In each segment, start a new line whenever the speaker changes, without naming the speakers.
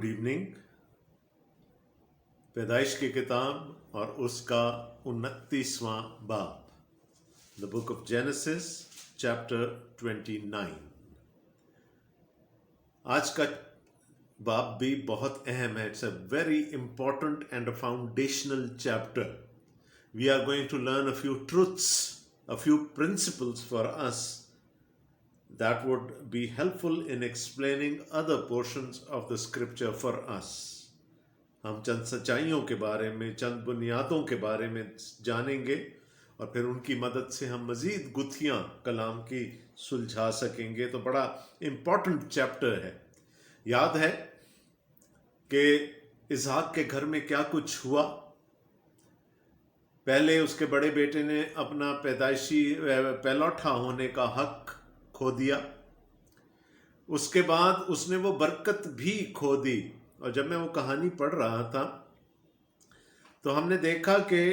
Good evening. पैदाइश की किताब और उसका 29वां बाब, the book of genesis chapter 29। आज का बाब भी बहुत अहम है। It's a very important and a foundational chapter. We are going to learn a few truths, a few principles for us that would be helpful in explaining other portions of the scripture for us. हम चंद सच्चाइयों के बारे में, चंद बुनियादों के बारे में जानेंगे और फिर उनकी मदद से हम मज़ीद गुत्थियाँ कलाम की सुलझा सकेंगे। तो बड़ा इम्पॉर्टेंट चैप्टर है। याद है कि इसहाक के घर में क्या कुछ हुआ। पहले उसके बड़े बेटे ने अपना पैदाइशी पैलौठा होने का हक खो दिया। उसके बाद उसने वो बरकत भी खो दी। और जब मैं वो कहानी पढ़ रहा था तो हमने देखा कि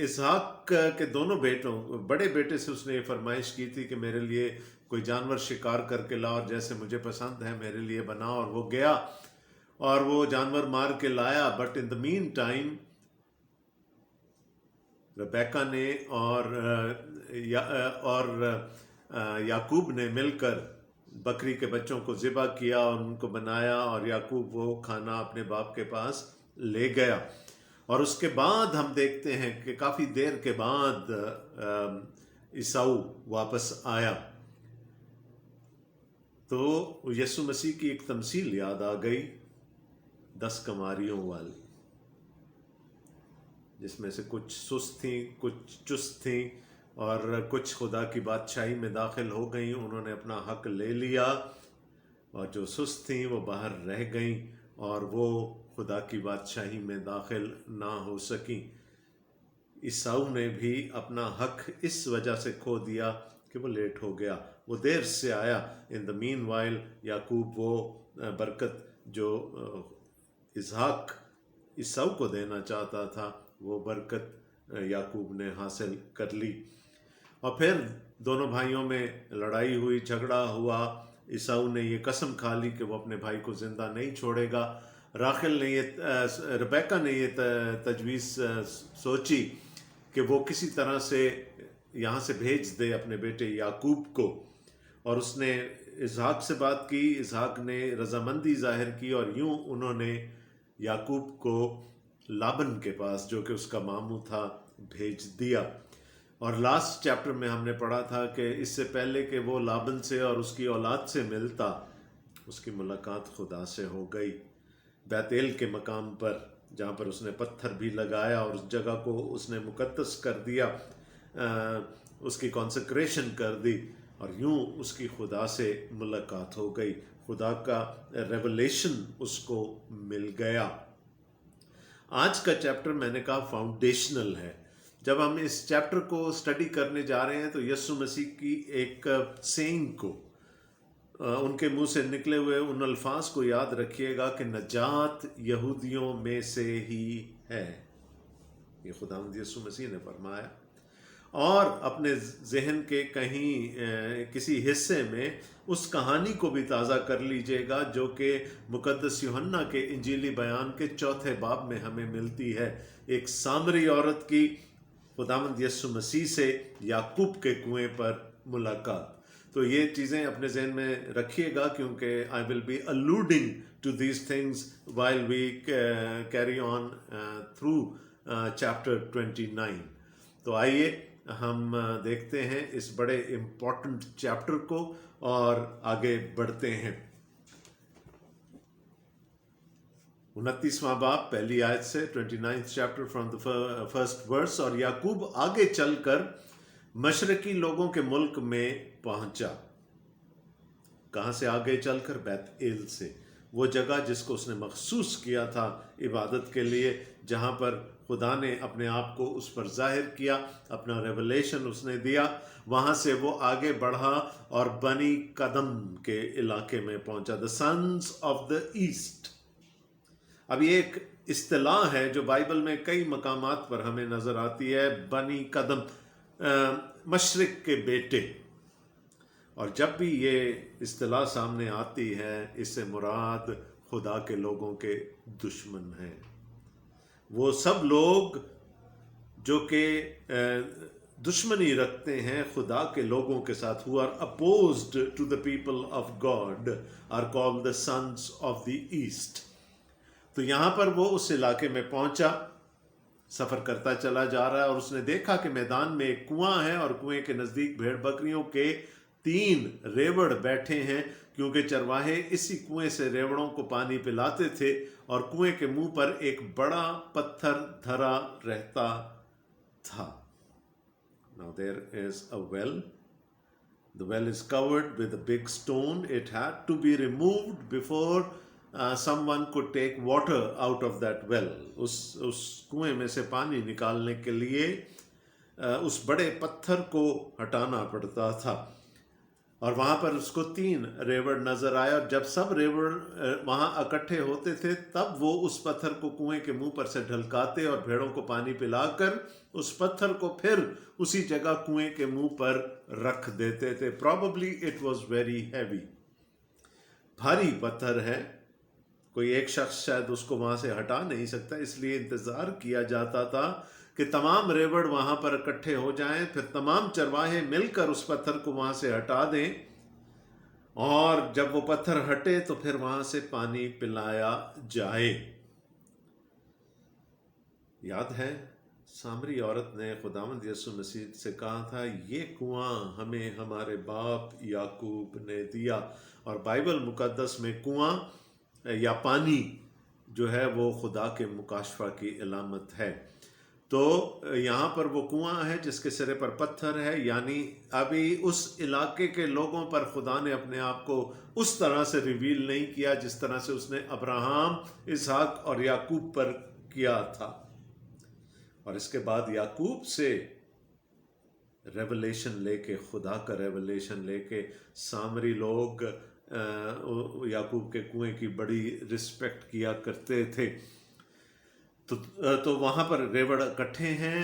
इसहाक के दोनों बेटों, बड़े बेटे से उसने ये फरमाइश की थी कि मेरे लिए कोई जानवर शिकार करके ला और जैसे मुझे पसंद है मेरे लिए बना। और वो गया और वो जानवर मार के लाया। But in the mean time Rebecca ने और याकूब ने मिलकर बकरी के बच्चों को ज़िबा किया और उनको बनाया और याकूब वो खाना अपने बाप के पास ले गया। और उसके बाद हम देखते हैं कि काफ़ी देर के बाद ईसाऊ वापस आया। तो यीशु मसीह की एक तमसील याद आ गई, 10 कमारियों वाली, जिसमें से कुछ सुस्त थीं, कुछ चुस्त थीं और कुछ खुदा की बादशाही में दाखिल हो गईं। उन्होंने अपना हक ले लिया और जो सुस्त थीं वो बाहर रह गईं और वो खुदा की बादशाही में दाखिल ना हो सकीं। ईसाऊ ने भी अपना हक इस वजह से खो दिया कि वो लेट हो गया, वो देर से आया। इन द मीन वाइल याकूब वो बरकत जो इसहाक ईसाऊ को देना चाहता था वो बरकत याकूब ने हासिल कर ली। और फिर दोनों भाइयों में लड़ाई हुई, झगड़ा हुआ। ईसाऊ ने ये कसम खा ली कि वो अपने भाई को ज़िंदा नहीं छोड़ेगा। रबेका ने ये तजवीज़ सोची कि वो किसी तरह से यहाँ से भेज दे अपने बेटे याकूब को। और उसने इसहाक से बात की, इसहाक ने रजामंदी ज़ाहिर की और यूँ उन्होंने याकूब को लाबन के पास, जो कि उसका मामू था, भेज दिया। और लास्ट चैप्टर में हमने पढ़ा था कि इससे पहले कि वो लाबन से और उसकी औलाद से मिलता, उसकी मुलाकात खुदा से हो गई बैतेल के मकाम पर, जहाँ पर उसने पत्थर भी लगाया और उस जगह को उसने मुकद्दस कर दिया, उसकी कॉन्सेक्रेशन कर दी और यूँ उसकी खुदा से मुलाकात हो गई। खुदा का रेवलेशन उसको मिल गया। आज का चैप्टर मैंने कहा फाउंडेशनल है। जब हम इस चैप्टर को स्टडी करने जा रहे हैं तो यीशु मसीह की एक सेइंग को, उनके मुंह से निकले हुए उन अल्फाज को याद रखिएगा कि नजात यहूदियों में से ही है। ये खुदावंद यीशु मसीह ने फरमाया। और अपने जहन के कहीं किसी हिस्से में उस कहानी को भी ताज़ा कर लीजिएगा जो कि मुकद्दस यूहन्ना के इंजीली बयान के 4थे बाब में हमें मिलती है। एक सामरी औरत की खुदावंद यीशु मसीह से याकूब के कुएं पर मुलाकात। तो ये चीज़ें अपने जहन में रखिएगा क्योंकि I will be alluding to these things while we carry on through chapter 29। तो आइए हम देखते हैं इस बड़े इम्पॉर्टेंट चैप्टर को और आगे बढ़ते हैं। 29वां बाब पहली आयत से, 29th chapter from the first verse. और याकूब आगे चलकर मशरकी लोगों के मुल्क में पहुंचा। कहाँ से आगे चलकर? बैतएल से, वो जगह जिसको उसने मखसूस किया था इबादत के लिए, जहाँ पर खुदा ने अपने आप को उस पर जाहिर किया, अपना रेवलेशन उसने दिया। वहाँ से वो आगे बढ़ा और बनी कदम के इलाके में पहुँचा, the sons of the east. अब ये एक इस्तिलाह है जो बाइबल में कई मकामात पर हमें नज़र आती है, बनी कदम, मशरिक के बेटे। और जब भी ये इस्तिलाह सामने आती है, इससे मुराद खुदा के लोगों के दुश्मन हैं। वो सब लोग जो कि दुश्मनी रखते हैं खुदा के लोगों के साथ, who are opposed to the people of God, are called the sons of the east. तो यहाँ पर वो उस इलाके में पहुंचा, सफ़र करता चला जा रहा है, और उसने देखा कि मैदान में एक कुआं है और कुएं के नज़दीक भेड़ बकरियों के 3 रेवड़ बैठे हैं, क्योंकि चरवाहे इसी कुएं से रेवड़ों को पानी पिलाते थे, और कुएं के मुंह पर एक बड़ा पत्थर धरा रहता था। Now there is a well. The well is covered with a big stone. It had to be removed before someone could take water out of that well. उस कुएं में से पानी निकालने के लिए उस बड़े पत्थर को हटाना पड़ता था, और वहाँ पर उसको 3 रेवड़ नजर आए, और जब सब रेवड़ वहाँ इकट्ठे होते थे तब वो उस पत्थर को कुएं के मुंह पर से ढलकाते और भेड़ों को पानी पिलाकर उस पत्थर को फिर उसी जगह कुएं के मुंह पर रख देते थे। Probably it was very heavy, भारी पत्थर है, कोई एक शख्स शायद उसको वहाँ से हटा नहीं सकता, इसलिए इंतज़ार किया जाता था कि तमाम रेवड़ वहाँ पर इकट्ठे हो जाएं, फिर तमाम चरवाहे मिलकर उस पत्थर को वहाँ से हटा दें, और जब वो पत्थर हटे तो फिर वहाँ से पानी पिलाया जाए। याद है सामरी औरत ने खुदावंद यीशु मसीह से कहा था, ये कुआं हमें हमारे बाप याकूब ने दिया, और बाइबल मुकद्दस में कुआं या पानी जो है वो खुदा के मुकाशफा की इलामत है। तो यहाँ पर वो कुआं है जिसके सिरे पर पत्थर है, यानी अभी उस इलाके के लोगों पर खुदा ने अपने आप को उस तरह से रिवील नहीं किया जिस तरह से उसने अब्राहम, इसहाक और याकूब पर किया था। और इसके बाद याकूब से रेवलेशन लेके, खुदा का रेवलेशन लेके, सामरी लोग याकूब के कुएं की बड़ी रिस्पेक्ट किया करते थे। तो वहाँ पर रेवड़ इकट्ठे हैं,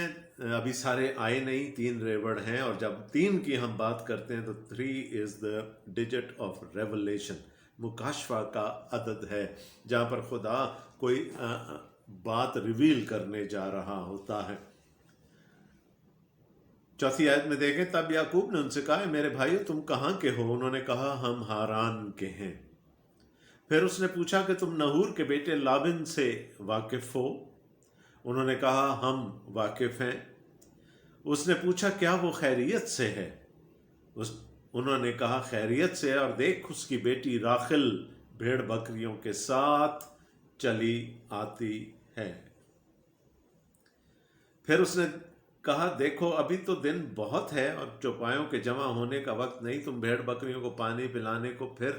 अभी सारे आए नहीं, 3 रेवड़ हैं, और जब 3 की हम बात करते हैं तो 3 is the digit of revelation, मुकाशफा का अदद है, जहाँ पर खुदा कोई बात रिवील करने जा रहा होता है। 4वीं आयत में देखें, तब याकूब ने उनसे कहा, मेरे भाइयों तुम कहाँ के हो? उन्होंने कहा, हम हारान के हैं। फिर उसने पूछा कि तुम नहूर के बेटे लाबिन से वाकिफ हो? उन्होंने कहा, हम वाकिफ हैं। उसने पूछा, क्या वो खैरियत से है? उन्होंने कहा, खैरियत से है, और देख उसकी बेटी राखिल भेड़ बकरियों के साथ चली आती है। फिर उसने कहा, देखो अभी तो दिन बहुत है और चौपायों के जमा होने का वक्त नहीं, तुम भेड़ बकरियों को पानी पिलाने को फिर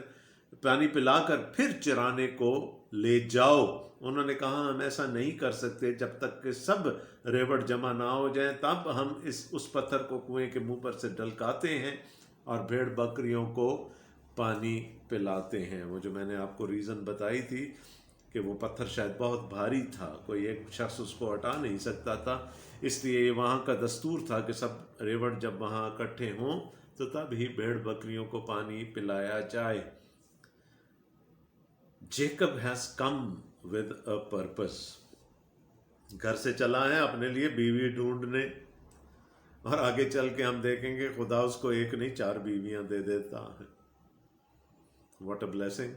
पानी पिलाकर फिर चराने को ले जाओ। उन्होंने कहा, हम ऐसा नहीं कर सकते, जब तक कि सब रेवड़ जमा ना हो जाएं तब हम उस पत्थर को कुएं के मुंह पर से ढलकाते हैं और भेड़ बकरियों को पानी पिलाते हैं। वो जो मैंने आपको रीज़न बताई थी कि वो पत्थर शायद बहुत भारी था, कोई एक शख्स उसको हटा नहीं सकता था, इसलिए वहाँ का दस्तूर था कि सब रेवड़ जब वहाँ इकट्ठे हों तो तब ही भेड़ बकरियों को पानी पिलाया जाए। Jacob has come with a purpose, घर से चला है अपने लिए बीवी ढूंढने, और आगे चल के हम देखेंगे खुदा उसको एक नहीं 4 बीवियां दे देता है। What a blessing.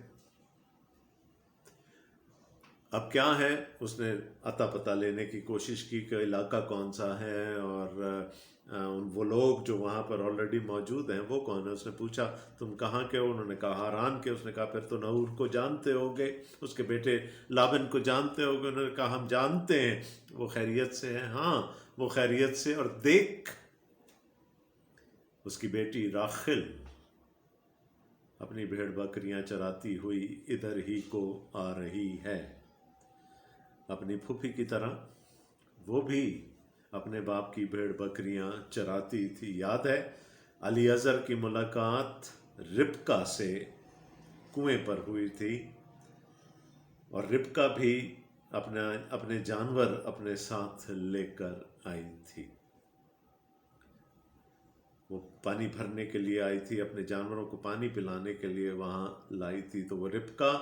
अब क्या है, उसने अता पता लेने की कोशिश की कि इलाका कौन सा है, और वो लोग जो वहाँ पर ऑलरेडी मौजूद हैं वो कौन है। उसने पूछा, तुम कहाँ के हो? उन्होंने कहा, हारान के। उसने कहा, फिर तो नहूर को जानते होगे, उसके बेटे लाबन को जानते होगे। उन्होंने कहा, हम जानते हैं, वो खैरियत से है। हाँ, वो खैरियत से, और देख उसकी बेटी राखिल अपनी भेड़ बकरियां चराती हुई इधर ही को आ रही है। अपनी फूफी की तरह वो भी अपने बाप की भेड़ बकरियां चराती थी। याद है अलीअज़र की मुलाकात रिबका से कुएं पर हुई थी, और रिबका भी अपने जानवर अपने साथ लेकर आई थी। वो पानी भरने के लिए आई थी, अपने जानवरों को पानी पिलाने के लिए वहाँ लाई थी। तो वो रिबका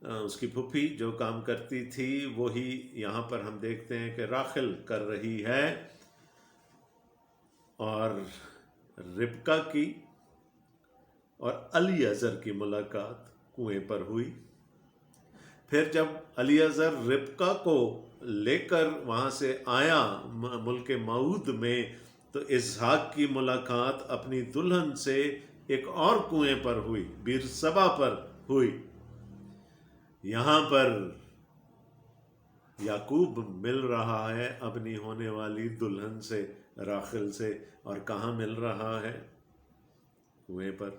اس کی پھوپھی جو کام کرتی تھی وہی یہاں پر ہم دیکھتے ہیں کہ راخل کر رہی ہے، اور ربکا کی اور الیعزر کی ملاقات کنویں پر ہوئی۔ پھر جب الیعزر ربکا کو لے کر وہاں سے آیا ملک معود میں، تو اسحاق کی ملاقات اپنی دلہن سے ایک اور کنویں پر ہوئی، بیر سبا پر ہوئی۔ یہاں پر یعقوب مل رہا ہے اپنی ہونے والی دلہن سے، راخل سے، اور کہاں مل رہا ہے؟ کنویں پر۔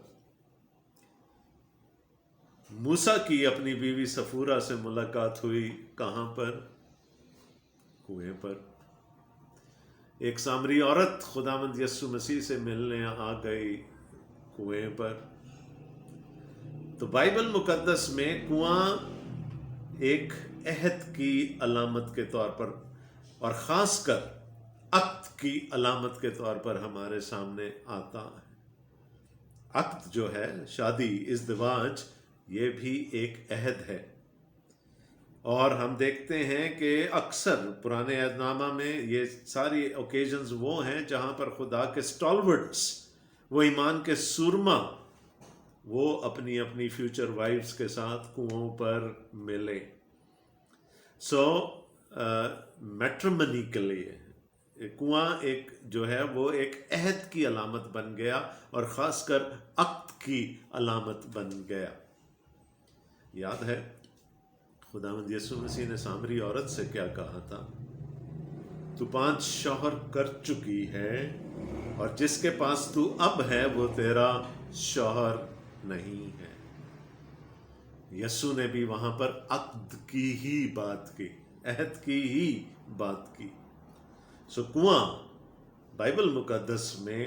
موسیٰ کی اپنی بیوی صفورہ سے ملاقات ہوئی، کہاں پر؟ کنویں پر۔ ایک سامری عورت خداوند یسوع مسیح سے ملنے آ گئی، کنویں پر۔ تو بائبل مقدس میں کنواں ایک عہد کی علامت کے طور پر، اور خاص کر عقد کی علامت کے طور پر ہمارے سامنے آتا ہے۔ عقد جو ہے، شادی، ازدواج، یہ بھی ایک عہد ہے، اور ہم دیکھتے ہیں کہ اکثر پرانے عہد نامہ میں یہ ساری اوکیزنز وہ ہیں جہاں پر خدا کے سٹالورٹس، وہ ایمان کے سورما، وہ اپنی اپنی فیوچر وائفز کے ساتھ کنووں پر ملے۔ سو میٹرمنی کے لیے کنواں ایک جو ہے وہ ایک عہد کی علامت بن گیا، اور خاص کر عقد کی علامت بن گیا۔ یاد ہے خداوند یسوع مسیح نے سامری عورت سے کیا کہا تھا؟ تو 5 شوہر کر چکی ہے، اور جس کے پاس تو اب ہے وہ تیرا شوہر نہیں ہے۔ یسوع نے بھی وہاں پر عقد کی ہی بات کی، عہد کی ہی بات کی۔ سو کنواں بائبل مقدس میں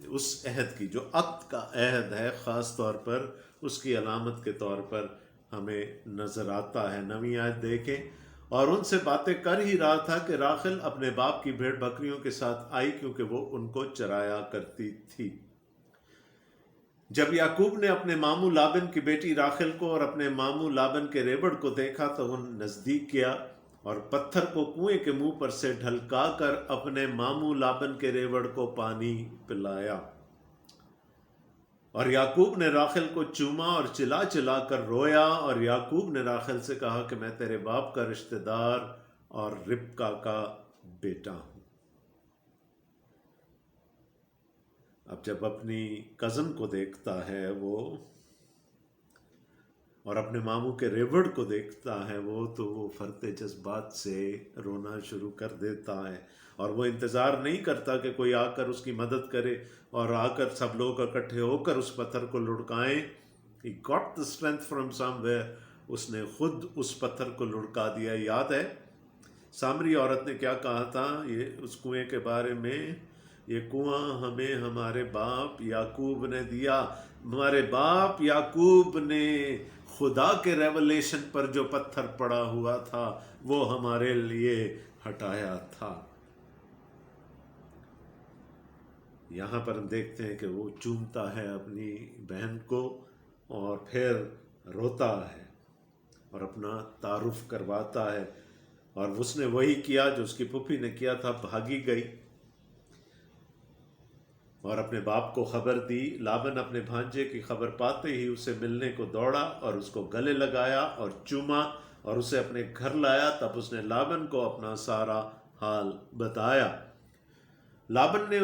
اس عہد کی، جو عقد کا عہد ہے، خاص طور پر اس کی علامت کے طور پر ہمیں نظر آتا ہے۔ نویں آیت دیکھیں، اور ان سے باتیں کر ہی رہا تھا کہ راخل اپنے باپ کی بھیڑ بکریوں کے ساتھ آئی، کیونکہ وہ ان کو چرایا کرتی تھی۔ جب یعقوب نے اپنے ماموں لابن کی بیٹی راخل کو اور اپنے ماموں لابن کے ریوڑ کو دیکھا تو وہ نزدیک کیا، اور پتھر کو کنویں کے منہ پر سے ڈھلکا کر اپنے ماموں لابن کے ریوڑ کو پانی پلایا۔ اور یعقوب نے راخل کو چوما اور چلا چلا کر رویا، اور یعقوب نے راخل سے کہا کہ میں تیرے باپ کا رشتہ دار اور ربکا کا بیٹا ہوں۔ اب جب اپنی کزن کو دیکھتا ہے وہ، اور اپنے ماموں کے ریوڑ کو دیکھتا ہے وہ، تو وہ فرتے جذبات سے رونا شروع کر دیتا ہے، اور وہ انتظار نہیں کرتا کہ کوئی آ کر اس کی مدد کرے، اور آ کر سب لوگ اکٹھے ہو کر اس پتھر کو لڑکائیں۔ He got the strength from somewhere، اس نے خود اس پتھر کو لڑکا دیا۔ یاد ہے سامری عورت نے کیا کہا تھا یہ اس کنویں کے بارے میں؟ یہ کنواں ہمیں ہمارے باپ یعقوب نے دیا۔ ہمارے باپ یعقوب نے خدا کے ریولیشن پر جو پتھر پڑا ہوا تھا وہ ہمارے لیے ہٹایا تھا۔ یہاں پر ہم دیکھتے ہیں کہ وہ چومتا ہے اپنی بہن کو، اور پھر روتا ہے اور اپنا تعارف کرواتا ہے، اور اس نے وہی کیا جو اس کی پھوپھی نے کیا تھا، بھاگی گئی اور اپنے باپ کو خبر دی۔ لابن اپنے بھانجے کی خبر پاتے ہی اسے ملنے کو دوڑا اور اس کو گلے لگایا اور چوما اور اسے اپنے گھر لایا۔ تب اس نے لابن کو اپنا سارا حال بتایا۔ لابن نے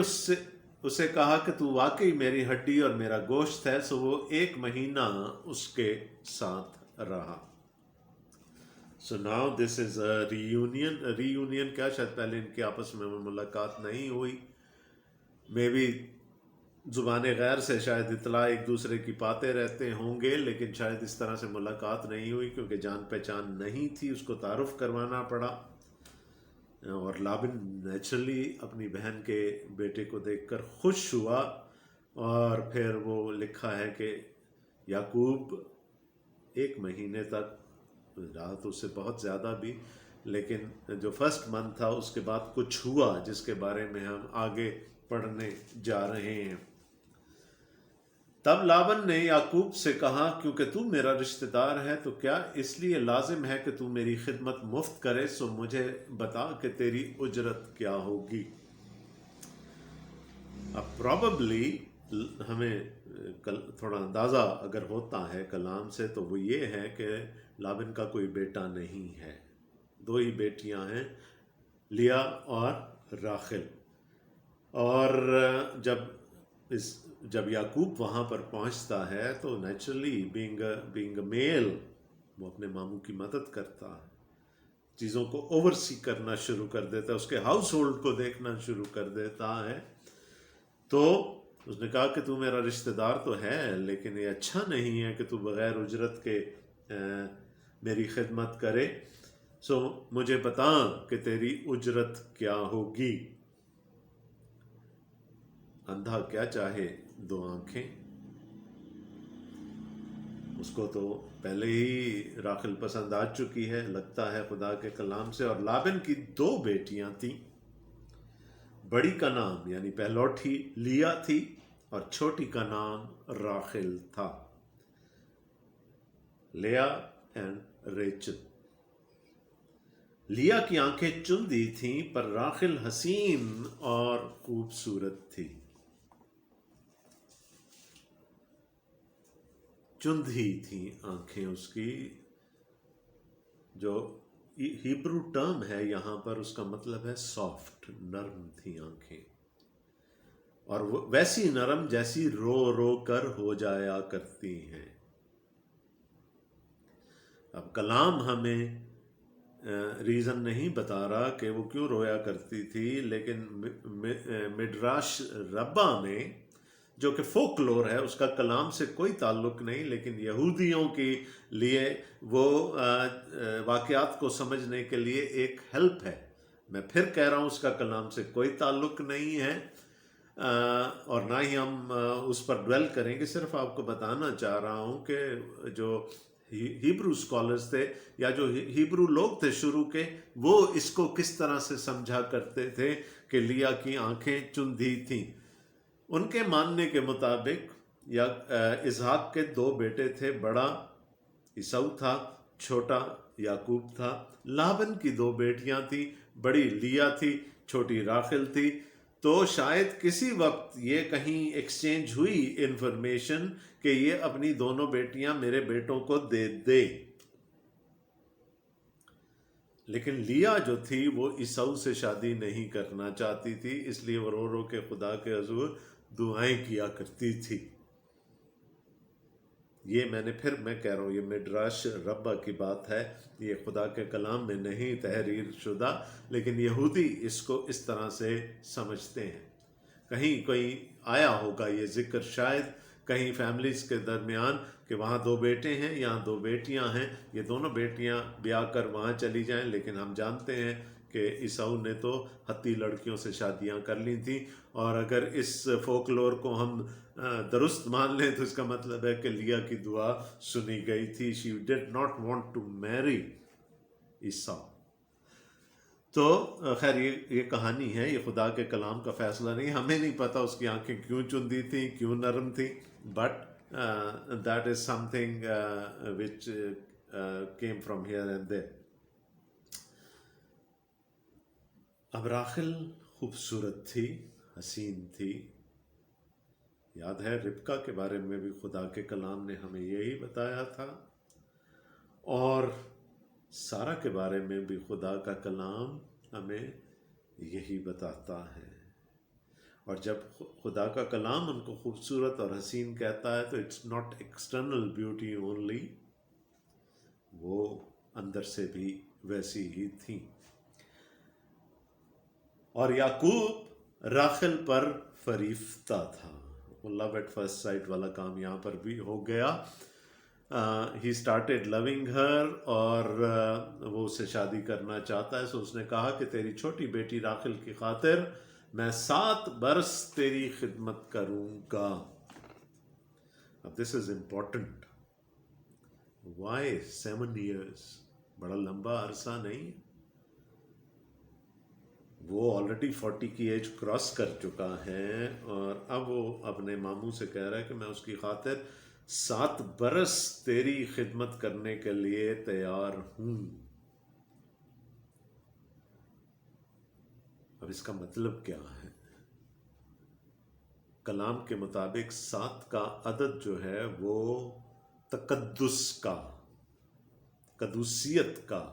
اسے کہا کہ تو واقعی میری ہڈی اور میرا گوشت ہے۔ سو وہ 1 مہینہ اس کے ساتھ رہا۔ So now this is a Reunion کیا شاید پہلے ان کی آپس میں ملاقات نہیں ہوئی، میں بھی زبان غیر سے شاید اطلاع ایک دوسرے کی پاتے رہتے ہوں گے، لیکن شاید اس طرح سے ملاقات نہیں ہوئی کیونکہ جان پہچان نہیں تھی، اس کو تعارف کروانا پڑا۔ اور لابن نیچرلی اپنی بہن کے بیٹے کو دیکھ کر خوش ہوا، اور پھر وہ لکھا ہے کہ یعقوب 1 مہینے تک رہا، تو اس سے بہت زیادہ بھی، لیکن جو فرسٹ منتھ تھا اس کے بعد کچھ ہوا جس کے بارے میں ہم آگے پڑھنے جا رہے ہیں۔ तब लाबन ने याकूब से कहा, क्योंकि तू मेरा रिश्तेदार है तो क्या इसलिए लाजिम है कि तू मेरी खिदमत मुफ्त करे? सो मुझे बता कि तेरी उजरत क्या होगी। अब प्रॉबली हमें थोड़ा अंदाज़ा अगर होता है कलाम से तो वो ये है कि लाबन का कोई बेटा नहीं है, दो ही बेटियां हैं, लिया और राखिल। और जब याकूब वहाँ पर पहुँचता है तो नेचुरली बीइंग मेल वो अपने मामू की मदद करता है, चीज़ों को ओवरसी करना शुरू कर देता है, उसके हाउस होल्ड को देखना शुरू कर देता है। तो उसने कहा कि तू मेरा रिश्तेदार तो है, लेकिन ये अच्छा नहीं है कि तू बग़ैर उजरत के मेरी खिदमत करे। सो मुझे बता कि तेरी उजरत क्या होगी। अंधा क्या चाहे दो आंखें, उसको तो पहले ही राखिल पसंद आ चुकी है, लगता है खुदा के कलाम से। और लाबन की दो बेटियां थीं, बड़ी का नाम यानी पहलौठी लिया थी और छोटी का नाम राखिल था, लिया एंड रेचल। लिया की आंखें चुंदी थीं पर राखिल हसीन और खूबसूरत थी। चुंधी थी आंखें उसकी, जो हिब्रू टर्म है यहाँ पर उसका मतलब है सॉफ्ट, नरम थी आंखें, और वैसी नरम जैसी रो रो कर हो जाया करती हैं। अब कलाम हमें रीज़न नहीं बता रहा कि वो क्यों रोया करती थी, लेकिन मिड्राश रब्बा में, जो कि फोकलोर है, उसका कलाम से कोई ताल्लुक नहीं, लेकिन यहूदियों के लिए वो वाक़यात को समझने के लिए एक हेल्प है। मैं फिर कह रहा हूँ उसका कलाम से कोई ताल्लुक नहीं है, और ना ही हम उस पर ड्वेल करेंगे। सिर्फ आपको बताना चाह रहा हूँ कि जो हिब्रू स्कॉलर्स थे या जो हिब्रू लोग थे शुरू के, वो इसको किस तरह से समझा करते थे कि लिया की आंखें चुंधी थीं। उनके मानने के मुताबिक या इसहाक के दो बेटे थे, बड़ा ईसाऊ था, छोटा याकूब था। लाबन की दो बेटियां थी, बड़ी लिया थी, छोटी राखिल थी। तो शायद किसी वक्त ये कहीं एक्सचेंज हुई इंफॉर्मेशन कि ये अपनी दोनों बेटियां मेरे बेटों को दे दे, लेकिन लिया जो थी वो ईसाऊ से शादी नहीं करना चाहती थी, इसलिए वो रो रो के खुदा के हुजूर दुआएं किया करती थी। ये मैं कह रहा हूँ, ये मिड्राश रब्बा की बात है, ये खुदा के कलाम में नहीं तहरीर शुदा, लेकिन यहूदी इसको इस तरह से समझते हैं। कहीं कोई आया होगा ये जिक्र शायद कहीं फैमिलीज के दरमियान कि वहाँ दो बेटे हैं, यहाँ दो बेटियाँ हैं, ये दोनों बेटियाँ ब्याह कर वहाँ चली जाएं। लेकिन हम जानते हैं कि ईसाऊ ने तो हत्ती लड़कियों से शादियाँ कर ली थी, और अगर इस फोकलोर को हम दुरुस्त मान लें तो इसका मतलब है कि लिया की दुआ सुनी गई थी। She did not want to marry Esau. तो खैर ये कहानी है, ये खुदा के कलाम का फैसला नहीं, हमें नहीं पता उसकी आंखें क्यों चुंदी थी, क्यों नरम थी, but that is something which came from here and there. अब राखिल खूबसूरत थी, हसीन थी। याद है रिबका के बारे में भी खुदा के कलाम ने हमें यही बताया था, और सारा के बारे में भी खुदा का कलाम हमें यही बताता है। और जब खुदा का कलाम उनको खूबसूरत और हसीन कहता है तो it's not external beauty only, वो अंदर से भी वैसी ही थी। और याकूब राखिल पर फरीफ्ता था। लव एट फर्स्ट साइट वाला काम यहाँ पर भी हो गया। ही स्टार्टेड लविंग हर, और वो उससे शादी करना चाहता है। सो उसने कहा कि तेरी छोटी बेटी राखिल की खातिर मैं 7 बरस तेरी खिदमत करूँगा। अब this is important. Why 7 years? बड़ा लंबा अरसा नहीं, وہ آلریڈی 40 کی ایج کراس کر چکا ہے، اور اب وہ اپنے ماموں سے کہہ رہا ہے کہ میں اس کی خاطر 7 برس تیری خدمت کرنے کے لیے تیار ہوں۔ اب اس کا مطلب کیا ہے؟ کلام کے مطابق 7 کا عدد جو ہے وہ تقدس کا، قدوسیت کا،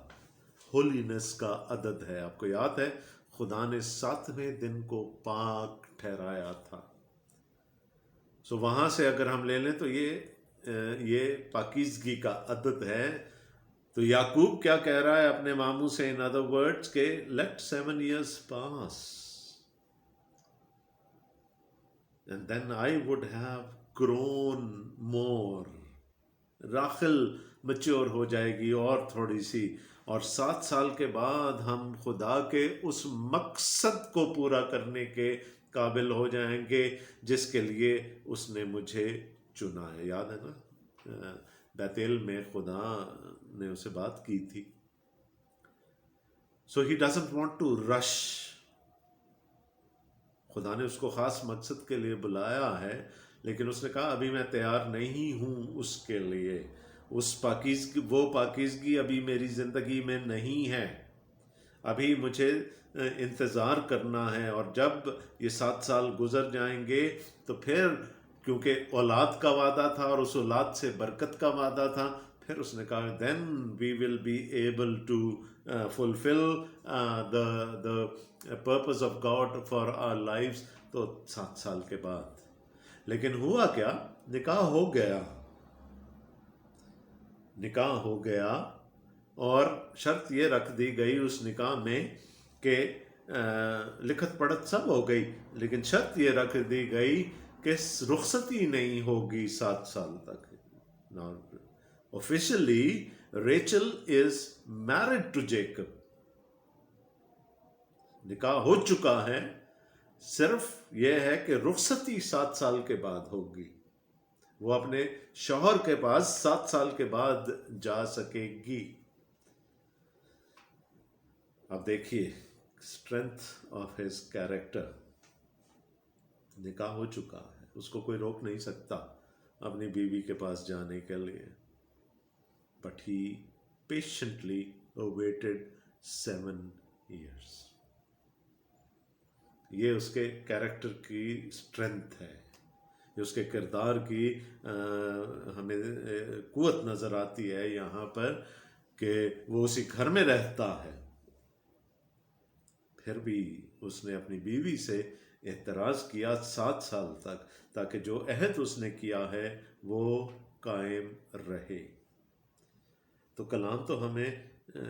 ہولینس کا عدد ہے۔ آپ کو یاد ہے خدا نے 7ویں دن کو پاک ٹھہرایا تھا۔ سو وہاں سے اگر ہم لے لیں تو یہ پاکیزگی کا عدد ہے۔ تو یعقوب کیا کہہ رہا ہے اپنے ماموں سے ان ادر ورڈز کہ late 7 years pass and then I would have grown more۔ Rachel mature ہو جائے گی اور تھوڑی سی، اور 7 سال کے بعد ہم خدا کے اس مقصد کو پورا کرنے کے قابل ہو جائیں گے جس کے لیے اس نے مجھے چنا ہے۔ یاد ہے نا بیتیل میں خدا نے اسے بات کی تھی۔ سو ہی ڈزنٹ وانٹ ٹو رش۔ خدا نے اس کو خاص مقصد کے لیے بلایا ہے، لیکن اس نے کہا ابھی میں تیار نہیں ہوں اس کے لیے، وہ پاکیزگی ابھی میری زندگی میں نہیں ہے، ابھی مجھے انتظار کرنا ہے۔ اور جب یہ 7 سال گزر جائیں گے تو پھر کیونکہ اولاد کا وعدہ تھا اور اس اولاد سے برکت کا وعدہ تھا، پھر اس نے کہا then we will be able to fulfill the purpose of God for our lives۔ تو 7 سال کے بعد لیکن ہوا کیا؟ نکاح ہو گیا، نکاح ہو گیا، اور شرط یہ رکھ دی گئی اس نکاح میں کہ لکھت پڑھت سب ہو گئی، لیکن شرط یہ رکھ دی گئی کہ رخصتی نہیں ہوگی 7 سال تک۔ Officially Rachel is married to Jacob, نکاح ہو چکا ہے، صرف یہ ہے کہ رخصتی 7 سال کے بعد ہوگی، وہ اپنے شوہر کے پاس 7 سال کے بعد جا سکے گی۔ اب دیکھیے اسٹرینتھ آف ہز کیریکٹر، نکاح ہو چکا ہے، اس کو کوئی روک نہیں سکتا اپنی بیوی کے پاس جانے کے لیے، but he patiently awaited 7 years۔ یہ اس کے کیریکٹر کی اسٹرینتھ ہے، یہ اس کے کردار کی ہمیں قوت نظر آتی ہے یہاں پر کہ وہ اسی گھر میں رہتا ہے، پھر بھی اس نے اپنی بیوی سے اعتراض کیا 7 سال تک، تاکہ جو عہد اس نے کیا ہے وہ قائم رہے۔ تو کلام تو ہمیں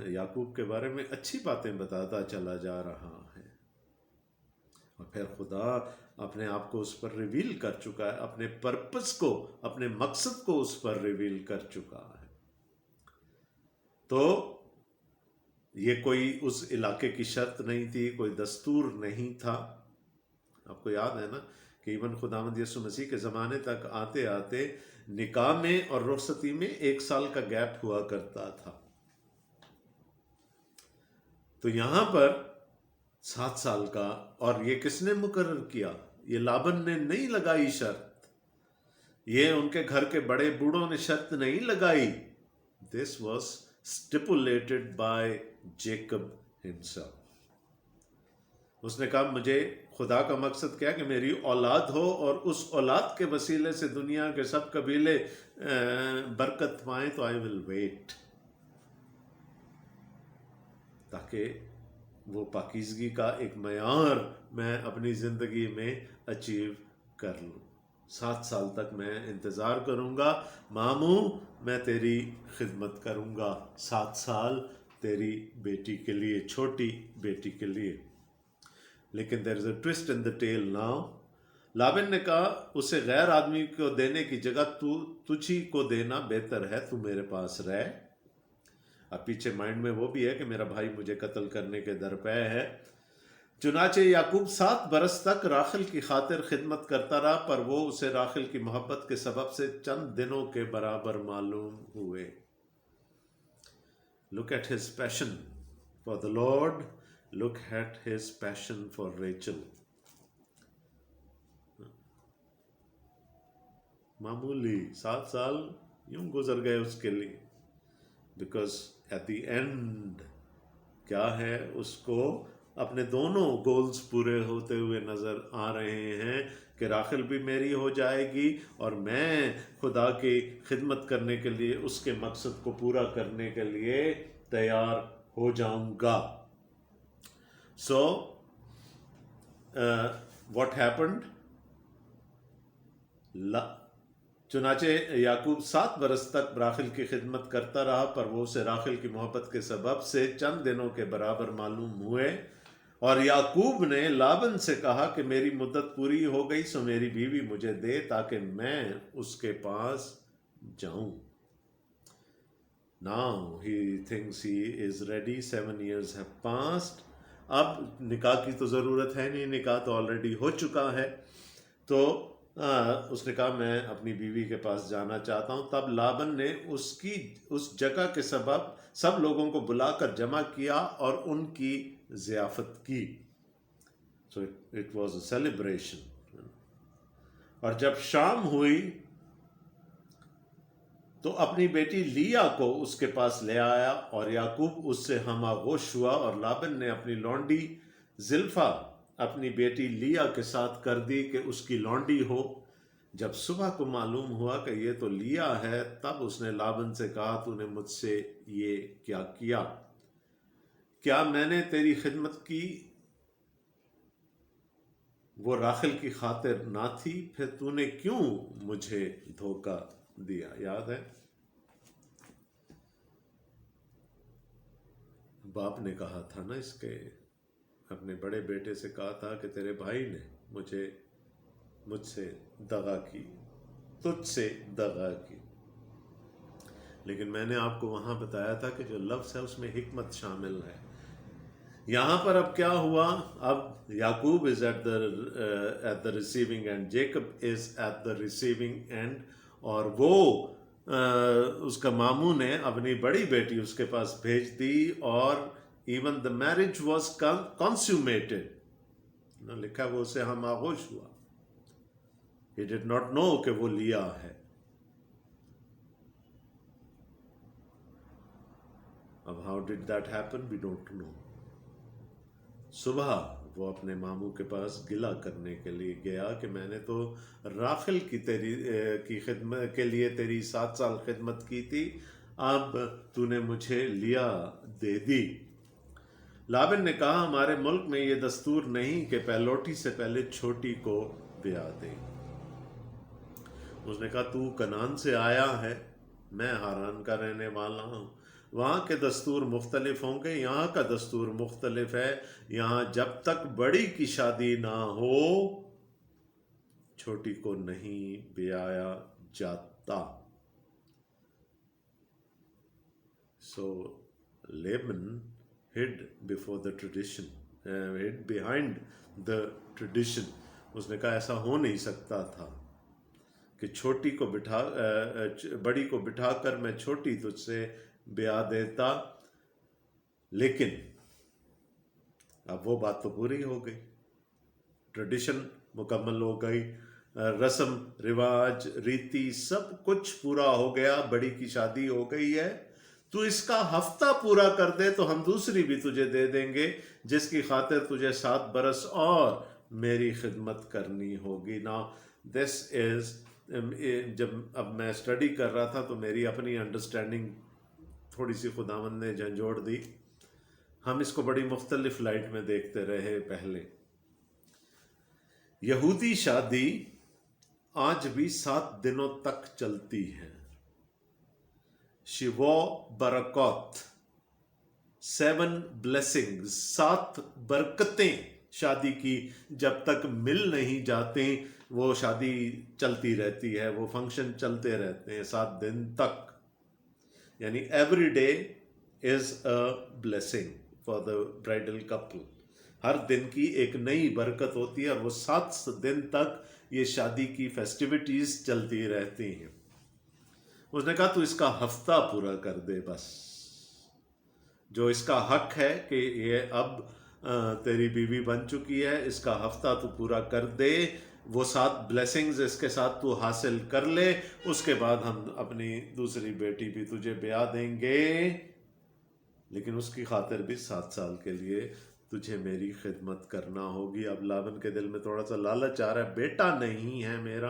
یعقوب کے بارے میں اچھی باتیں بتاتا چلا جا رہا ہے، اور پھر خدا اپنے آپ کو اس پر ریویل کر چکا ہے، اپنے پرپس کو، اپنے مقصد کو اس پر ریویل کر چکا ہے۔ تو یہ کوئی اس علاقے کی شرط نہیں تھی، کوئی دستور نہیں تھا۔ آپ کو یاد ہے نا کہ ایون خداوند یسوع مسیح کے زمانے تک آتے آتے نکاح میں اور رخصتی میں 1 سال کا گیپ ہوا کرتا تھا۔ تو یہاں پر 7 سال کا، اور یہ کس نے مقرر کیا؟ یہ لابن نے نہیں لگائی شرط، یہ ان کے گھر کے بڑے بوڑھوں نے شرط نہیں لگائی۔ This was stipulated by Jacob himself۔ اس نے کہا مجھے خدا کا مقصد کیا کہ میری اولاد ہو، اور اس اولاد کے وسیلے سے دنیا کے سب قبیلے برکت پائیں، تو I will wait، تاکہ وہ پاکیزگی کا ایک معیار میں اپنی زندگی میں اچیو کر لوں۔ 7 سال تک میں انتظار کروں گا، ماموں میں تیری خدمت کروں گا 7 سال تیری بیٹی کے لیے، چھوٹی بیٹی کے لیے۔ لیکن there is a twist in the tale now۔ لابن نے کہا اسے غیر آدمی کو دینے کی جگہ تجھی کو دینا بہتر ہے، تو میرے پاس رہ۔ اب پیچھے مائنڈ میں وہ بھی ہے کہ میرا بھائی مجھے قتل کرنے کے درپے ہے۔ چنانچہ یعقوب 7 برس تک راخل کی خاطر خدمت کرتا رہا، پر وہ اسے راخل کی محبت کے سبب سے چند دنوں کے برابر معلوم ہوئے۔ Look at his passion for the Lord look at his passion for Rachel. मामूली 7 साल यूं गुजर गए उसके लिए, बिकॉज एट द एंड क्या है, उसको अपने दोनों गोल्स पूरे होते हुए नजर आ रहे हैं कि राखिल भी मेरी हो जाएगी और मैं खुदा की खिदमत करने के लिए, उसके मकसद को पूरा करने के लिए तैयार हो जाऊंगा. सो व्हाट हैपेंड, चुनाचे याकूब 7 बरस तक राखिल की खिदमत करता रहा, पर वो उसे राखिल की मोहब्बत के सबब से चंद दिनों के बराबर मालूम हुए. और याकूब ने लाबन से कहा कि मेरी मुद्दत पूरी हो गई, सो मेरी बीवी मुझे दे ताकि मैं उसके पास जाऊं. Now he thinks he is ready. 7 years have passed. अब निकाह की तो ज़रूरत है नहीं, निकाह तो ऑलरेडी हो चुका है. तो उसने कहा मैं अपनी बीवी के पास जाना चाहता हूं. तब लाबन ने उसकी उस जगह के सबब सब लोगों को बुलाकर जमा किया और उनकी ज़ियाफ़त की. So it was a celebration. और जब शाम हुई तो अपनी बेटी लिया को उसके पास ले आया और याकूब उससे हमागोश हुआ. और लाबन ने अपनी लौंडी जिल्फा अपनी बेटी लिया के साथ कर दी कि उसकी लौंडी हो. जब सुबह को मालूम हुआ कि ये तो लिया है, तब उसने लाबन से कहा तूने मुझसे ये क्या किया? क्या मैंने तेरी खिदमत की वो राखिल की खातिर ना थी? फिर तूने क्यों मुझे धोखा दिया? याद है बाप ने कहा था ना, इसके अपने बड़े बेटे से कहा था कि तेरे भाई ने मुझसे दगा की, तुझसे दगा की. लेकिन मैंने आपको वहां बताया था कि जो लफ्ज़ है उसमें हिकमत शामिल है. यहां पर अब क्या हुआ? अब Yaqub is at the receiving end, Jacob is at the receiving end. और वो उसका मामू ने अपनी बड़ी बेटी उसके पास भेज दी. और इवन द मैरिज वॉज कंस्यूमेटेड. लिखा वो उसे हम आगोश हुआ. ही डिड नॉट नो कि वो लिया है. अब how did that happen, we don't know. सुबह वो अपने मामू के पास गिला करने के लिए गया कि मैंने तो राखिल की खिदमत के लिए तेरी 7 साल खिदमत की थी, अब तूने मुझे लिया दे दी. लाबन ने कहा हमारे मुल्क में ये दस्तूर नहीं कि पहलौठी से पहले छोटी को ब्याह दे. उसने कहा तू कनान से आया है, मैं हारान का रहने वाला हूँ. वहाँ के दस्तूर मुख्तलिफ होंगे, यहाँ का दस्तूर मुख्तलिफ है. यहाँ जब तक बड़ी की शादी ना हो छोटी को नहीं ब्याया जाता. सो Lebon hid before the tradition, hid behind the tradition. उसने कहा ऐसा हो नहीं सकता था कि छोटी को बड़ी को बिठाकर मैं छोटी तुझसे ब्याह देता. लेकिन अब वो बात तो पूरी हो गई, ट्रेडिशन मुकम्मल हो गई, रस्म रिवाज रीति सब कुछ पूरा हो गया, बड़ी की शादी हो गई है. तू इसका हफ्ता पूरा कर दे तो हम दूसरी भी तुझे दे देंगे, जिसकी खातिर तुझे 7 बरस और मेरी खिदमत करनी होगी. ना दिस इज, जब अब मैं स्टडी कर रहा था तो मेरी अपनी अंडरस्टैंडिंग थोड़ी सी खुदावंद ने झंझोड़ दी. हम इसको बड़ी मुख्तलिफ लाइट में देखते रहे. पहले यहूदी शादी आज भी 7 दिनों तक चलती है. शिवो बरकत, 7 ब्लेसिंग्स, 7 बरकतें शादी की जब तक मिल नहीं जाते वो शादी चलती रहती है, वो फंक्शन चलते रहते हैं 7 दिन तक. यानी every day is a blessing for the bridal couple. हर दिन की एक नई बरकत होती है और वो 7 दिन तक ये शादी की फेस्टिविटीज चलती रहती हैं. उसने कहा तू इसका हफ्ता पूरा कर दे बस. जो इसका हक है कि ये अब तेरी बीवी बन चुकी है, इसका हफ्ता तू पूरा कर दे, वो 7 ब्लेसिंग्स इसके साथ तू हासिल कर ले, उसके बाद हम अपनी दूसरी बेटी भी तुझे ब्याह देंगे, लेकिन उसकी खातिर भी 7 साल के लिए तुझे मेरी खिदमत करना होगी। अब लाबन के दिल में थोड़ा सा लालच आ रहा है, बेटा नहीं है मेरा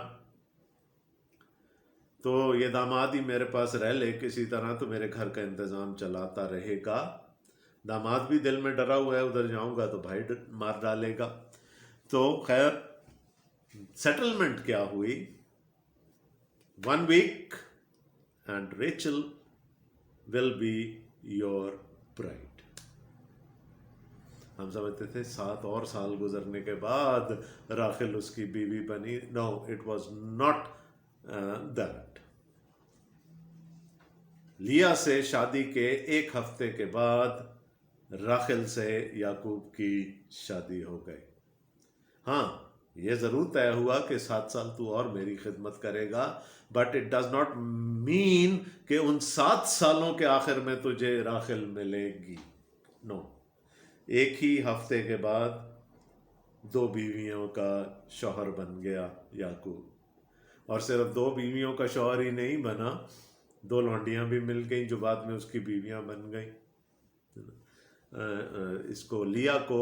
तो ये दामाद ही मेरे पास रह ले किसी तरह, तो मेरे घर का इंतज़ाम चलाता रहेगा। दामाद भी दिल में डरा हुआ है, उधर जाऊंगा तो भाई मार डालेगा। तो खैर सेटलमेंट क्या हुई, 1 week and Rachel will be your bride. हम समझते थे 7 और साल गुजरने के बाद राखिल उसकी बीवी बनी। No, it was not that. Leah से शादी के 1 हफ्ते के बाद राखिल से याकूब की शादी हो गई। हाँ, ये ज़रूर तय हुआ कि 7 साल तू और मेरी खिदमत करेगा, but it does not mean कि उन 7 सालों के आखिर में तुझे राखिल मिलेगी। नो, एक ही हफ्ते के बाद 2 बीवियों का शौहर बन गया याकूब, और सिर्फ 2 बीवियों का शौहर ही नहीं बना, 2 लौंडियां भी मिल गई जो बाद में उसकी बीवियां बन गई। इसको लिया को,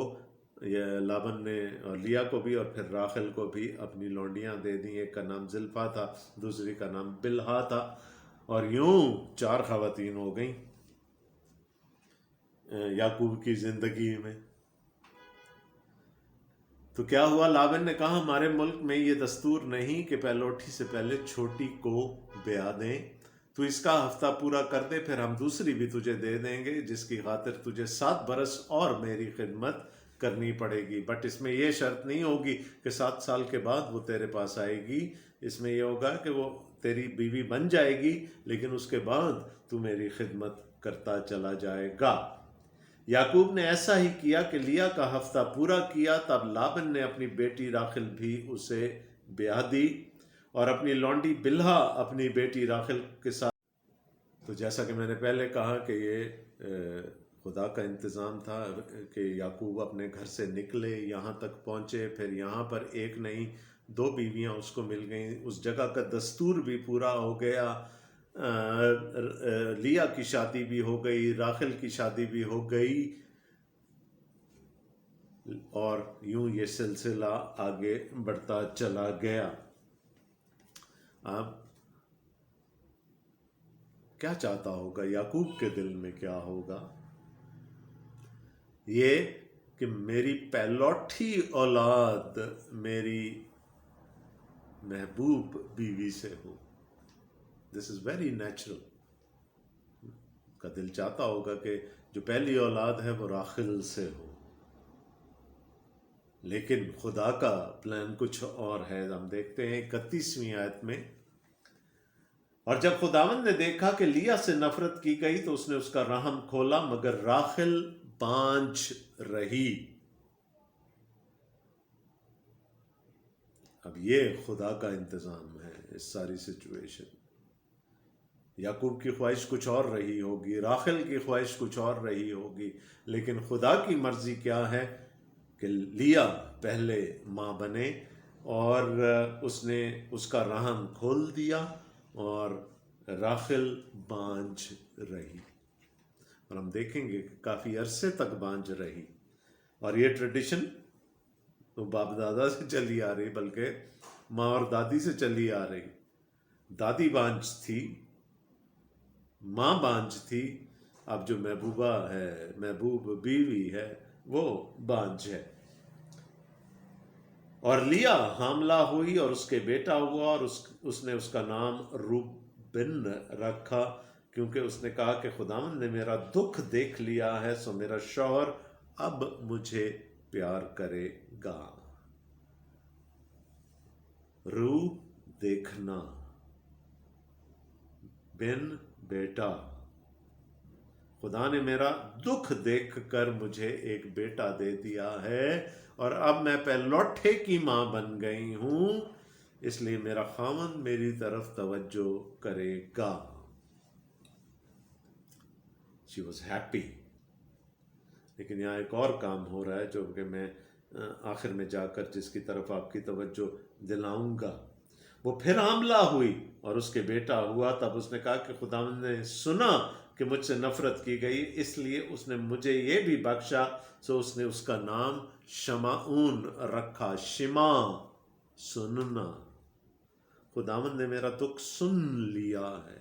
ये लाबन ने और लिया को भी और फिर राखिल को भी अपनी लौंडियां दे दी। एक का नाम जिल्फा था, दूसरी का नाम बिल्हा था, और यूं 4 खवातीन हो गई याकूब की जिंदगी में। तो क्या हुआ, लाबन ने कहा हमारे मुल्क में ये दस्तूर नहीं कि पहलौठी से पहले छोटी को ब्याह दें, तो इसका हफ्ता पूरा कर दे, फिर हम दूसरी भी तुझे दे देंगे जिसकी खातिर तुझे 7 बरस और मेरी खिदमत करनी पड़ेगी। बट इसमें यह शर्त नहीं होगी कि 7 साल के बाद वो तेरे पास आएगी, इसमें यह होगा कि वो तेरी बीवी बन जाएगी, लेकिन उसके बाद तू मेरी खिदमत करता चला जाएगा। याकूब ने ऐसा ही किया कि लिया का हफ्ता पूरा किया, तब लाबन ने अपनी बेटी राखिल भी उसे ब्याह दी और अपनी लौंडी बिल्हा अपनी बेटी राखिल के साथ। तो जैसा कि मैंने पहले कहा कि ये खुदा का इंतज़ाम था कि याकूब अपने घर से निकले, यहाँ तक पहुँचे, फिर यहाँ पर एक नहीं 2 बीवियाँ उसको मिल गईं, उस जगह का दस्तूर भी पूरा हो गया। लिया की शादी भी हो गई, राखिल की शादी भी हो गई, और यूं ये सिलसिला आगे बढ़ता चला गया। अब क्या चाहता होगा याकूब के दिल में, क्या होगा ये कि मेरी पहलौठी औलाद मेरी महबूब बीवी से हो। This is very natural. का दिल चाहता होगा कि जो पहली औलाद है वो राखिल से हो, लेकिन खुदा का प्लान कुछ और है। हम देखते हैं 31वीं आयत में, और जब खुदावंद ने देखा कि लिया से नफरत की गई तो उसने उसका रहम खोला, मगर राखिल बांझ रही। अब ये खुदा का इंतजाम है इस सारी सिचुएशन। याकूब की ख्वाहिश कुछ और रही होगी, राखिल की ख्वाहिश कुछ और रही होगी, लेकिन खुदा की मर्जी क्या है कि लिया पहले माँ बने, और उसने उसका रहम खोल दिया और राखिल बांझ रही। और हम देखेंगे कि काफ़ी अरसे तक बांझ रही, और ये ट्रेडिशन तो बाप दादा से चली आ रही, बल्कि माँ और दादी से चली आ रही। दादी बांझ थी, माँ बांझ थी, अब जो महबूबा है, महबूब बीवी है, वो बांझ है। और लिया हामला हुई और उसके बेटा हुआ, और उसने उसका नाम रूबेन रखा, क्योंकि उसने कहा कि खुदावंद ने मेरा दुख देख लिया है, सो मेरा शौहर अब मुझे प्यार करेगा। रू देखना, बिन बेटा। खुदा ने मेरा दुख देखकर मुझे एक बेटा दे दिया है, और अब मैं पहलौठे की माँ बन गई हूं, इसलिए मेरा खामन मेरी तरफ तवज्जो करेगा। She was happy. لیکن یہاں ایک اور کام ہو رہا ہے جو کہ میں آخر میں جا کر جس کی طرف آپ کی توجہ دلاؤں گا. وہ پھر حاملہ ہوئی اور اس کے بیٹا ہوا. تب اس نے کہا کہ خداوند نے سنا کہ مجھ سے نفرت کی گئی، اس لیے اس نے مجھے یہ بھی بخشا. سو اس نے اس کا نام شمعون رکھا. شما، سننا. خداوند نے میرا دکھ سن لیا ہے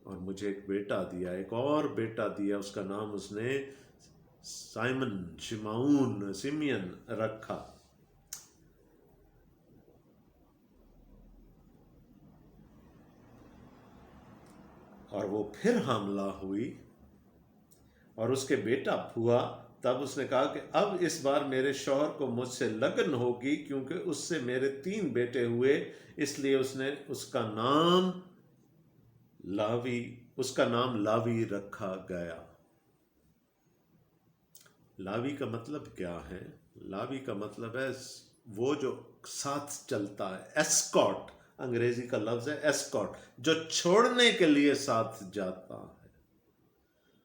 اور مجھے ایک بیٹا دیا، ایک اور بیٹا دیا. اس کا نام اس نے سائمن، شمعون، سمین رکھا. اور وہ پھر حاملہ ہوئی اور اس کے بیٹا ہوا. تب اس نے کہا کہ اب اس بار میرے شوہر کو مجھ سے لگن ہوگی، کیونکہ اس سے میرے 3 بیٹے ہوئے. اس لیے اس نے اس کا نام لاوی رکھا گیا. لاوی کا مطلب کیا ہے؟ لاوی کا مطلب ہے وہ جو ساتھ چلتا ہے. ایسکاٹ انگریزی کا لفظ ہے، ایسکاٹ، جو چھوڑنے کے لیے ساتھ جاتا ہے.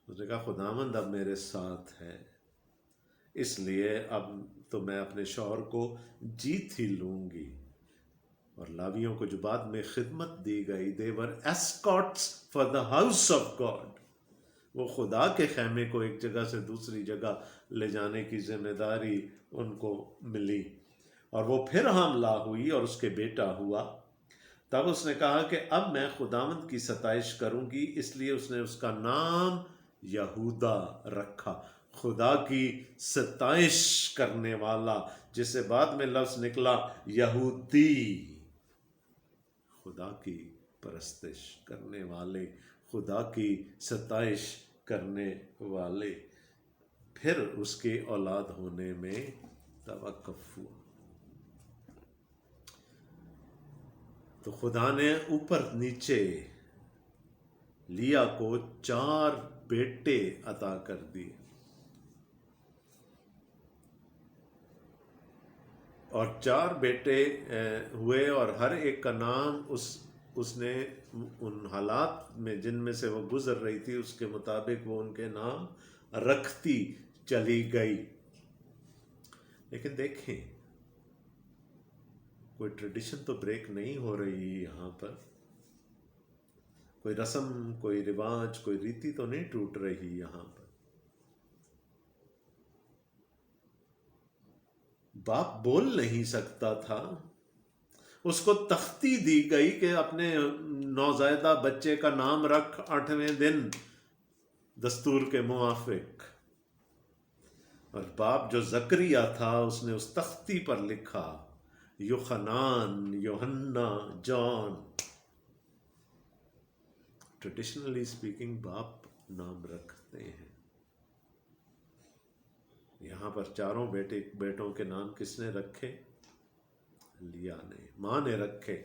اس نے کہا خداوند اب میرے ساتھ ہے، اس لیے اب تو میں اپنے شوہر کو جیت ہی لوں گی. اور لاویوں کو جو بعد میں خدمت دی گئی، they were escorts for the house of God. وہ خدا کے خیمے کو ایک جگہ سے دوسری جگہ لے جانے کی ذمہ داری ان کو ملی. اور وہ پھر حاملہ ہوئی اور اس کے بیٹا ہوا. تب اس نے کہا کہ اب میں خداوند کی ستائش کروں گی، اس لیے اس نے اس کا نام یہودا رکھا. خدا کی ستائش کرنے والا، جس سے بعد میں لفظ نکلا یہودی. خدا کی پرستش کرنے والے، خدا کی ستائش کرنے والے. پھر اس کے اولاد ہونے میں توقف ہوا. تو خدا نے اوپر نیچے لیا کو 4 بیٹے عطا کر دیے، اور 4 بیٹے ہوئے، اور ہر ایک کا نام اس نے ان حالات میں جن میں سے وہ گزر رہی تھی اس کے مطابق وہ ان کے نام رکھتی چلی گئی. لیکن دیکھیں، کوئی ٹریڈیشن تو بریک نہیں ہو رہی یہاں پر، کوئی رسم، کوئی رواج، کوئی ریتی تو نہیں ٹوٹ رہی یہاں پر. باپ بول نہیں سکتا تھا، اس کو تختی دی گئی کہ اپنے نوزائیدہ بچے کا نام رکھ 8ویں دن دستور کے موافق. اور باپ جو زکریا تھا اس نے اس تختی پر لکھا یوحنان، یوحنا، جان. ٹریڈیشنلی اسپیکنگ باپ نام رکھتے ہیں. یہاں پر 4 بیٹوں کے نام کس نے رکھے؟ لیا نے، ماں نے رکھے.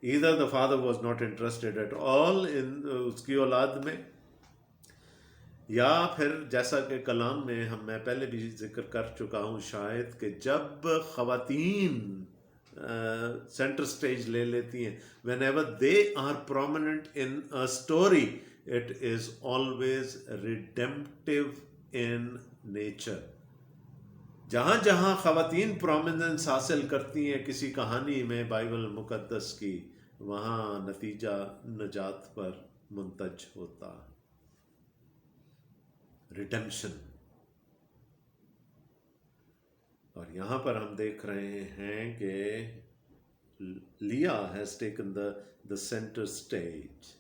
either the father was not interested at all in اس کی اولاد میں، یا پھر جیسا کہ کلام میں میں پہلے بھی ذکر کر چکا ہوں شاید، کہ جب خواتین سینٹر سٹیج لے لیتی ہیں، whenever they are prominent in a story, it is always redemptive in nature. جہاں جہاں خواتین پرومیننس حاصل کرتی ہیں کسی کہانی میں بائبل مقدس کی، وہاں نتیجہ نجات پر منتج ہوتا ہے، ریڈمپشن. اور یہاں پر ہم دیکھ رہے ہیں کہ لیا has taken the centre stage,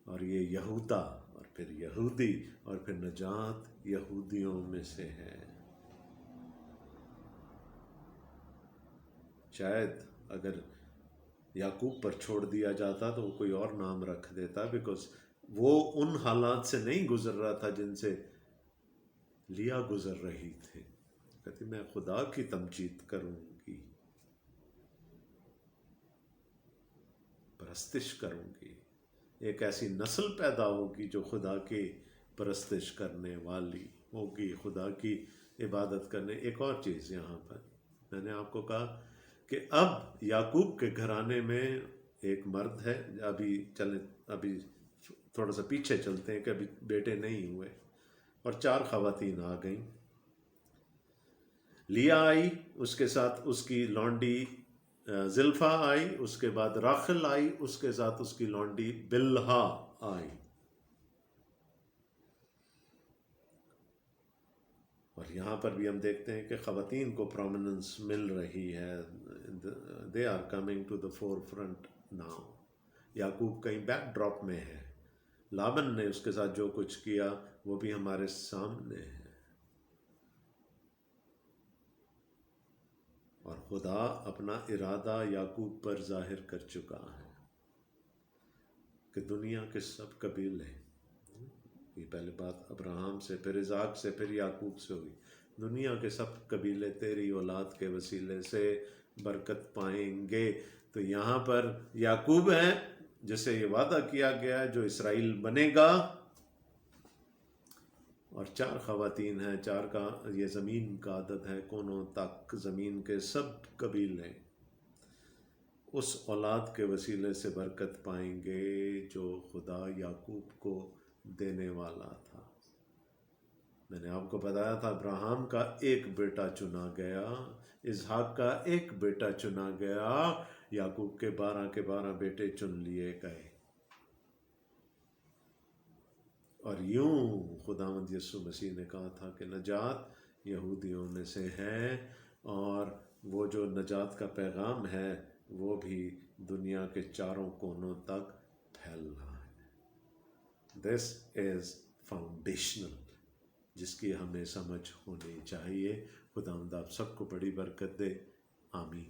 اور یہ یہودا، اور پھر یہودی، اور پھر نجات یہودیوں میں سے ہے. شاید اگر یعقوب پر چھوڑ دیا جاتا تو وہ کوئی اور نام رکھ دیتا، بیکاز وہ ان حالات سے نہیں گزر رہا تھا جن سے لیا گزر رہی تھی. کہتی میں خدا کی تمجید کروں گی، پرستش کروں گی. ایک ایسی نسل پیدا ہوگی جو خدا کی پرستش کرنے والی ہوگی، خدا کی عبادت کرنے. ایک اور چیز یہاں پر میں نے آپ کو کہا کہ اب یعقوب کے گھرانے میں ایک مرد ہے. ابھی थोड़ा सा पीछे चलते हैं कि अभी बेटे नहीं हुए, और 4 ख़वातीन आ गईं। लिया आई, उसके साथ उसकी लौंडी ज़िल्फ़ा आई, उसके बाद राखिल आई, उसके साथ उसकी लौंडी बिल्हा आई। और यहाँ पर भी हम देखते हैं कि ख़वातीन को प्रोमिनेंस मिल रही है, they are coming to the forefront now. Yaqub कहीं बैक ड्रॉप में है, लाबन ने उसके साथ जो कुछ किया वो भी हमारे सामने है, और खुदा अपना इरादा याकूब पर जाहिर कर चुका है कि दुनिया के सब कबीले, ये पहले बात अब्राहम से, फिर इज़हाक से, फिर याकूब से हुई, दुनिया के सब कबीले तेरी औलाद के वसीले से बरकत पाएंगे। तो यहाँ पर याकूब है जिसे ये वादा किया गया है जो इसराइल बनेगा, और 4 ख़वातीन हैं, 4 का ये ज़मीन का आदद है, कोनों तक ज़मीन के सब कबीले उस औलाद के वसीले से बरकत पाएंगे जो खुदा याकूब को देने वाला था। मैंने आपको बताया था अब्राहम का एक बेटा चुना गया, इसहाक का एक बेटा चुना गया, याकूब के 12 बेटे चुन लिए गए। और यूं खुदावंद यीशु मसीह ने कहा था कि नजात यहूदियों में से है, और वो जो नजात का पैगाम है वो भी दुनिया के चारों कोनों तक फैल रहा है। दिस इज़ फाउंडेशनल, जिसकी हमें समझ होनी चाहिए। खुदावंद आप सबको बड़ी बरकत दे। आमीन।